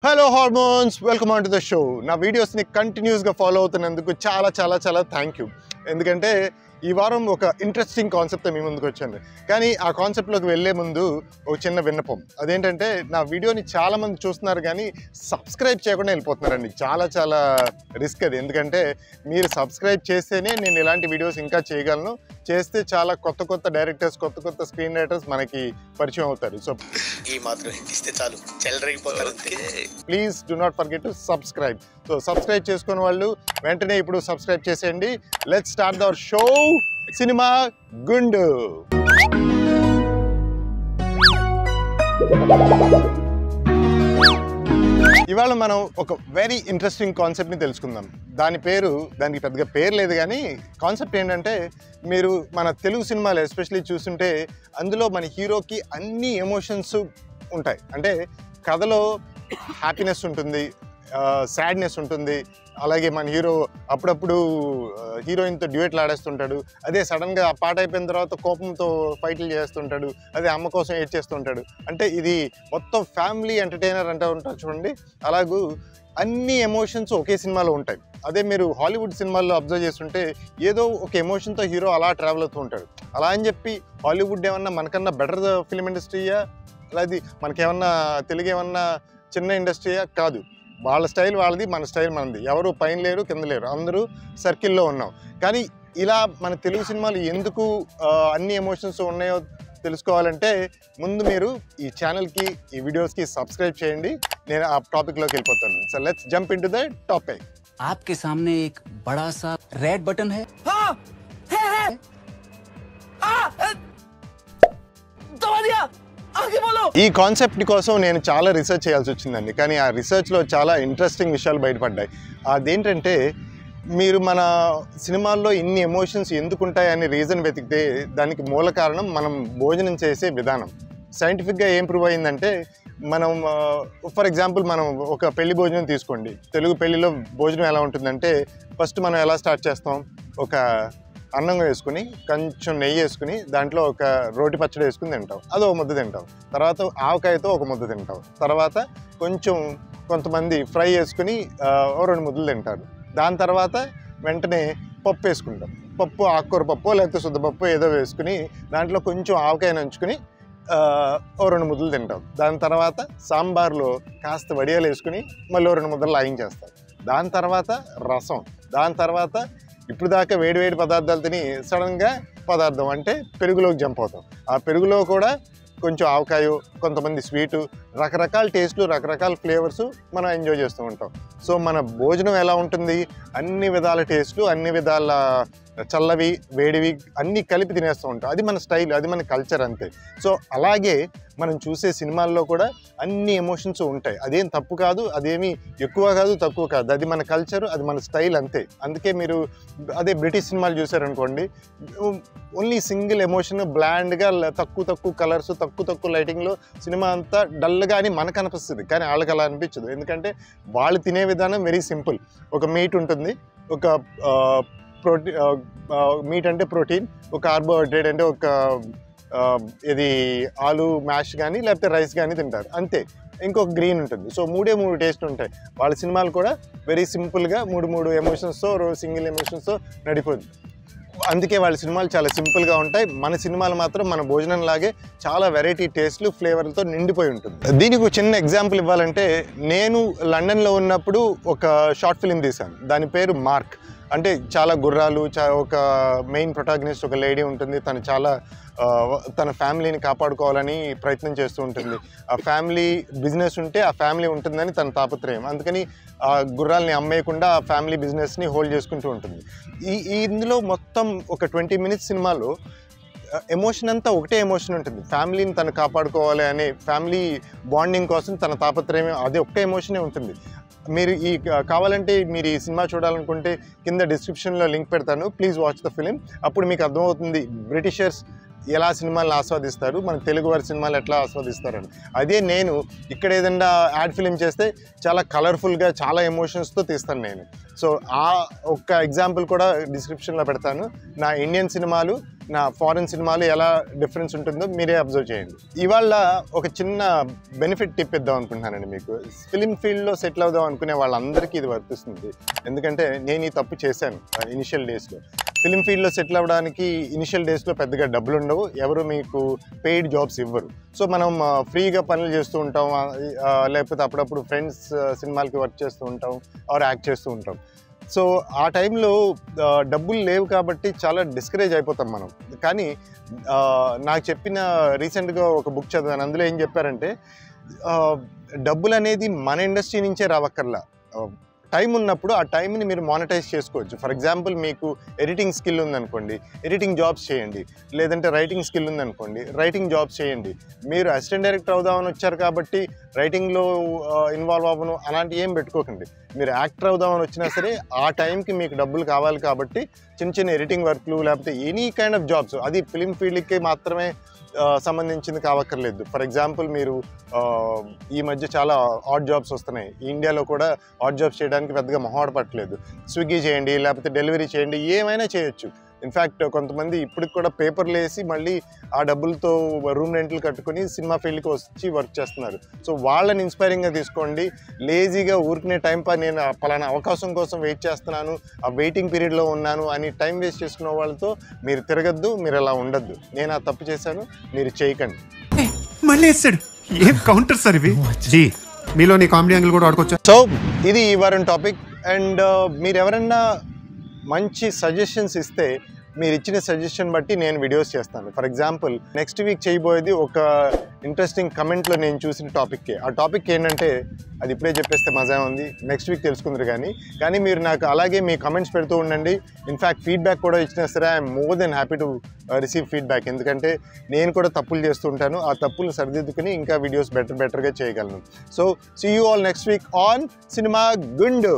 Hello hormones, welcome on to the show. నా వీడియోస్ని కంటిన్యూస్గా ఫాలో అవుతున్నందుకు చాలా థ్యాంక్ యూ. ఎందుకంటే ఈ వారం ఒక ఇంట్రెస్టింగ్ కాన్సెప్ట్ మీ ముందుకు వచ్చాను. కానీ ఆ కాన్సెప్ట్లోకి వెళ్ళే ముందు ఒక చిన్న విన్నపం. అదేంటంటే నా వీడియోని చాలామంది చూస్తున్నారు కానీ సబ్స్క్రైబ్ చేయకుండా వెళ్ళిపోతున్నారండి. చాలా రిస్క్ అది. ఎందుకంటే మీరు సబ్స్క్రైబ్ చేస్తేనే నేను ఇలాంటి వీడియోస్ ఇంకా చేయగలను. చేస్తే చాలా కొత్త డైరెక్టర్స్, కొత్త స్క్రీన్ రైటర్స్ మనకి పరిచయం అవుతారు. సో ఈ మాత్రం ఇస్తే చాలు, చెల్లరగిపోతారు. Please do not forget to subscribe. So subscribe చేసుకున్న వాళ్ళు వెంటనే ఇప్పుడు సబ్స్క్రైబ్ చేసేయండి. Let's start our show cinema గుండు. ఇవాళ మనం ఒక వెరీ ఇంట్రెస్టింగ్ కాన్సెప్ట్ని తెలుసుకుందాం. దానికి పెద్దగా పేరు లేదు కానీ కాన్సెప్ట్ ఏంటంటే, మీరు మన తెలుగు సినిమాలు ఎస్పెషల్లీ చూస్తుంటే అందులో మన హీరోకి అన్ని ఎమోషన్స్ ఉంటాయి. అంటే కథలో హ్యాపీనెస్ ఉంటుంది, సాడ్నెస్ ఉంటుంది, అలాగే మన హీరో అప్పుడప్పుడు హీరోయిన్తో డ్యూయెట్లు ఆడేస్తుంటాడు. అదే సడన్గా ఆ పాట అయిపోయిన తర్వాత కోపంతో ఫైట్లు చేస్తుంటాడు. అదే అమ్మ కోసం ఏడ్ చేస్తుంటాడు. అంటే ఇది మొత్తం ఫ్యామిలీ ఎంటర్టైనర్ అంటే ఉంటారు చూడండి. అలాగూ అన్ని ఎమోషన్స్ ఒకే సినిమాలో ఉంటాయి. అదే మీరు హాలీవుడ్ సినిమాల్లో అబ్జర్వ్ చేస్తుంటే ఏదో ఒక ఎమోషన్తో హీరో అలా ట్రావెల్ అవుతూ ఉంటాడు. అలా అని చెప్పి హాలీవుడ్ ఏమన్నా మనకన్నా బెటర్ ఫిల్మ్ ఇండస్ట్రీయా, అలాది మనకేమన్నా తెలుగు ఏమన్నా చిన్న ఇండస్ట్రీయా? కాదు. వాళ్ళ స్టైల్ వాళ్ళది, మన స్టైల్ మనది. ఎవరు పైన లేరు, కింద లేరు, అందరూ సర్కిల్లో ఉన్నాం. కానీ ఇలా మన తెలుగు సినిమాలు ఎందుకు అన్ని ఎమోషన్స్ ఉన్నాయో తెలుసుకోవాలంటే ముందు మీరు ఈ ఛానల్కి, ఈ వీడియోస్కి సబ్స్క్రైబ్ చేయండి. నేను ఆ టాపిక్లోకి వెళ్ళిపోతాను. So let's jump in to the topic. आपके सामने एक बड़ा सा रेड बटन है। हाँ, है। दबा दिया, आगे बोलो. ఈ కాన్సెప్ట్ కోసం నేను చాలా రీసెర్చ్ చేయాల్సి వచ్చిందండి. కానీ ఆ రీసెర్చ్లో చాలా ఇంట్రెస్టింగ్ విషయాలు బయటపడ్డాయి. అదేంటంటే, మీరు మన సినిమాల్లో ఇన్ని ఎమోషన్స్ ఎందుకు ఉంటాయని రీజన్ వెతికితే దానికి మూల కారణం మనం భోజనం చేసే విధానం. సైంటిఫిక్గా ఏం ప్రూవ్ అయిందంటే, మనం ఫర్ ఎగ్జాంపుల్ మనం ఒక పెళ్లి భోజనం తీసుకోండి. తెలుగు పెళ్లిలో భోజనం ఎలా ఉంటుందంటే, ఫస్ట్ మనం ఎలా స్టార్ట్ చేస్తాం? ఒక అన్నం వేసుకుని, కొంచెం నెయ్యి వేసుకుని, దాంట్లో ఒక రోటి పచ్చడి వేసుకుని తింటాం. అదో ముద్ద తింటాం. తర్వాత ఆవకాయతో ఒక ముద్ద తింటాం. తర్వాత కొంతమంది ఫ్రై వేసుకుని 2 ముద్దలు తింటారు. దాని తర్వాత వెంటనే పప్పు వేసుకుంటాం. పప్పు ఆకుకూర పప్పు లేకపోతే శుద్ధపప్పు ఏదో వేసుకుని దాంట్లో కొంచెం ఆవకాయ నంచుకుని 2 ముద్దలు తింటాం. దాని తర్వాత సాంబార్లో కాస్త వడియాలు వేసుకుని మళ్ళీ 2 ముద్దలు లాగించేస్తాం. దాని తర్వాత రసం. దాని తర్వాత ఇప్పుడు దాకా వేడి పదార్థాలు తిని సడన్గా పదార్థం అంటే పెరుగులోకి జంప్ అవుతాం. ఆ పెరుగులో కూడా కొంచెం ఆవకాయ, కొంతమంది స్వీటు, రకరకాల టేస్ట్లు, రకరకాల ఫ్లేవర్స్ మనం ఎంజాయ్ చేస్తూ ఉంటాం. సో మన భోజనం ఎలా ఉంటుంది? అన్ని విధాల టేస్ట్లు, అన్ని విధాల చల్లవి, వేడివి అన్నీ కలిపి తినేస్తూ ఉంటాం. అది మన స్టైల్, అది మన కల్చర్, అంతే. సో అలాగే మనం చూసే సినిమాల్లో కూడా అన్ని ఎమోషన్స్ ఉంటాయి. అదేం తప్పు కాదు, అదేమీ ఎక్కువ కాదు, తక్కువ కాదు. అది మన కల్చర్, అది మన స్టైల్, అంతే. అందుకే మీరు అదే బ్రిటిష్ సినిమాలు చూసారనుకోండి, ఓన్లీ సింగిల్ ఎమోషన్, బ్లాండ్గా తక్కువ కలర్స్, తక్కువ లైటింగ్లో సినిమా అంతా డల్గా అని మనకు అనిపిస్తుంది. కానీ వాళ్ళకి అలా అనిపించదు. ఎందుకంటే వాళ్ళు తినే విధానం వెరీ సింపుల్. ఒక మీట్ ఉంటుంది, ఒక మీట్ అంటే ప్రోటీన్, ఒక కార్బోహైడ్రేట్ అంటే ఒక ఇది ఆలు మ్యాష్ కానీ లేకపోతే రైస్ కానీ తింటారు, అంతే. ఇంకొక గ్రీన్ ఉంటుంది. సో 3 టేస్ట్ ఉంటాయి. వాళ్ళ సినిమాలు కూడా వెరీ సింపుల్గా 3 ఎమోషన్స్తో, సింగిల్ ఎమోషన్స్తో నడిపోద్ది. అందుకే వాళ్ళ సినిమాలు చాలా సింపుల్గా ఉంటాయి. మన సినిమాలు మాత్రం మన భోజనం లాగే చాలా వెరైటీ టేస్ట్లు, ఫ్లేవర్లతో నిండిపోయి ఉంటుంది. దీనికి ఒక చిన్న ఎగ్జాంపుల్ ఇవ్వాలంటే, నేను లండన్లో ఉన్నప్పుడు ఒక షార్ట్ ఫిలిం తీశాను. దాని పేరు మార్క్. అంటే చాలా గుర్రాలు, ఒక మెయిన్ ప్రొటాగనిస్ట్ ఒక లేడీ ఉంటుంది. తను చాలా తన ఫ్యామిలీని కాపాడుకోవాలని ప్రయత్నం చేస్తూ ఉంటుంది. ఆ ఫ్యామిలీ బిజినెస్ ఉంటే ఆ ఫ్యామిలీ ఉంటుందని తన తాపత్రయం. అందుకని ఆ గుర్రాలని అమ్మేయకుండా ఆ ఫ్యామిలీ బిజినెస్ని హోల్డ్ చేసుకుంటూ ఉంటుంది. ఇందులో మొత్తం ఒక 20 మినిట్స్ సినిమాలో ఎమోషన్ అంతా ఒకటే ఎమోషన్ ఉంటుంది. ఫ్యామిలీని తను కాపాడుకోవాలి అనే ఫ్యామిలీ బాండింగ్ కోసం తన తాపత్రయం అదే ఒకే ఎమోషనే ఉంటుంది. మీరు కావాలంటే మీరు ఈ సినిమా చూడాలనుకుంటే కింద డిస్క్రిప్షన్లో లింక్ పెడతాను. Please watch the film. అప్పుడు మీకు అర్థమవుతుంది బ్రిటిషర్స్ ఎలా సినిమాలను ఆస్వాదిస్తారు, మన తెలుగు వారి సినిమాలు ఎట్లా ఆస్వాదిస్తారని. అదే నేను ఇక్కడ ఏదైనా యాడ్ ఫిలిం చేస్తే చాలా కలర్ఫుల్గా, చాలా ఎమోషన్స్తో తీస్తాను నేను. సో ఆ ఒక్క ఎగ్జాంపుల్ కూడా డిస్క్రిప్షన్లో పెడతాను. నా ఇండియన్ సినిమాలు, నా ఫారెన్ సినిమాలు ఎలా డిఫరెన్స్ ఉంటుందో మీరే అబ్జర్వ్ చేయండి. ఇవాళ ఒక చిన్న బెనిఫిట్ టిప్ ఇద్దాం అనుకుంటున్నానండి మీకు. ఫిలిం ఫీల్డ్లో సెటిల్ అవుదాం అనుకునే వాళ్ళందరికీ ఇది వర్తిస్తుంది. ఎందుకంటే నేను ఈ తప్పు చేశాను ఇనిషియల్ డేస్లో. ఫిలిం ఫీల్డ్లో సెటిల్ అవ్వడానికి ఇనిషియల్ డేస్లో పెద్దగా డబ్బులు ఉండవు, ఎవరు మీకు పెయిడ్ జాబ్స్ ఇవ్వరు. సో మనం ఫ్రీగా పనులు చేస్తూ ఉంటాం, లేకపోతే అప్పుడప్పుడు ఫ్రెండ్స్ సినిమాలకి వర్క్ చేస్తూ ఉంటాం, ఆర్ యాక్ట్ చేస్తూ ఉంటాం. సో ఆ టైంలో డబ్బులు లేవు కాబట్టి చాలా డిస్కరేజ్ అయిపోతాం మనం. కానీ నాకు చెప్పిన రీసెంట్గా ఒక బుక్ చదివాను. అందులో ఏం చెప్పారంటే డబ్బులు అనేది మన ఇండస్ట్రీ నుంచే రావక్కర్లా. టైం ఉన్నప్పుడు ఆ టైంని మీరు మానిటైజ్ చేసుకోవచ్చు. ఫర్ ఎగ్జాంపుల్ మీకు ఎడిటింగ్ స్కిల్ ఉందనుకోండి, ఎడిటింగ్ జాబ్స్ చేయండి. లేదంటే రైటింగ్ స్కిల్ ఉందనుకోండి, రైటింగ్ జాబ్స్ చేయండి. మీరు అసిస్టెంట్ డైరెక్టర్ అవుదామని వచ్చారు కాబట్టి రైటింగ్లో ఇన్వాల్వ్ అవ్వను అలాంటివి ఏం పెట్టుకోకండి. మీరు యాక్టర్ అవుదామని వచ్చినా సరే ఆ టైంకి మీకు డబ్బులు కావాలి కాబట్టి చిన్న చిన్న ఎడిటింగ్ వర్క్లు లేకపోతే ఎనీ కైండ్ ఆఫ్ జాబ్స్, అది ఫిలిం ఫీల్డ్కి మాత్రమే సంబంధించింది కావక్కర్లేదు. ఫర్ ఎగ్జాంపుల్ మీరు ఈ మధ్య చాలా ఆడ్ జాబ్స్ వస్తున్నాయి. ఇండియాలో కూడా ఆడ్ జాబ్స్ చేయడానికి పెద్దగా మొహాట పట్టలేదు. స్విగ్గీ చేయండి, లేకపోతే డెలివరీ చేయండి, ఏమైనా చేయొచ్చు. ఇన్ఫ్యాక్ట్ కొంతమంది ఇప్పటికి కూడా పేపర్లు వేసి మళ్ళీ ఆ డబ్బులతో రూమ్ రెంట్లు కట్టుకొని సినిమా ఫీల్డ్కి వచ్చి వర్క్ చేస్తున్నారు. సో వాళ్ళని ఇన్స్పైరింగ్గా తీసుకోండి. లేజీగా ఊరికనే టైం నేను పలానా అవకాశం కోసం వెయిట్ చేస్తున్నాను, ఆ వెయిటింగ్ పీరియడ్లో ఉన్నాను అని టైం వేస్ట్ చేసుకున్న వాళ్ళతో మీరు తిరగద్దు, మీరు అలా ఉండద్దు. నేను ఆ తప్పు చేశాను, మీరు చేయకండి. మళ్ళీ వేస్తాడు. ఏం కౌంటర్ సార్ ఇవి? జీ మీలో నీ కామెడీ యాంగిల్ కూడా ఆడుకోవచ్చు. సో ఇది ఈ వారం టాపిక్. అండ్ మీరు ఎవరన్నా మంచి సజెషన్స్ ఇస్తే మీరు ఇచ్చిన సజెషన్ బట్టి నేను వీడియోస్ చేస్తాను. ఫర్ ఎగ్జాంపుల్ నెక్స్ట్ వీక్ చేయబోయేది ఒక ఇంట్రెస్టింగ్ కమెంట్లో నేను చూసిన టాపిక్కే. ఆ టాపిక్ ఏంటంటే అది ఇప్పుడే చెప్పేస్తే మజా ఉంది, నెక్స్ట్ వీక్ తెలుసుకుందరు. కానీ మీరు నాకు అలాగే మీ కమెంట్స్ పెడుతూ ఉండండి. ఇన్ఫ్యాక్ట్ ఫీడ్బ్యాక్ కూడా ఇచ్చినా సరే I'm more than happy to receive feedback. ఎందుకంటే నేను కూడా తప్పులు చేస్తూ ఉంటాను, ఆ తప్పులు సరిదిద్దుకుని ఇంకా వీడియోస్ బెటర్గా చేయగలను. So see you all next week on cinema గుండు.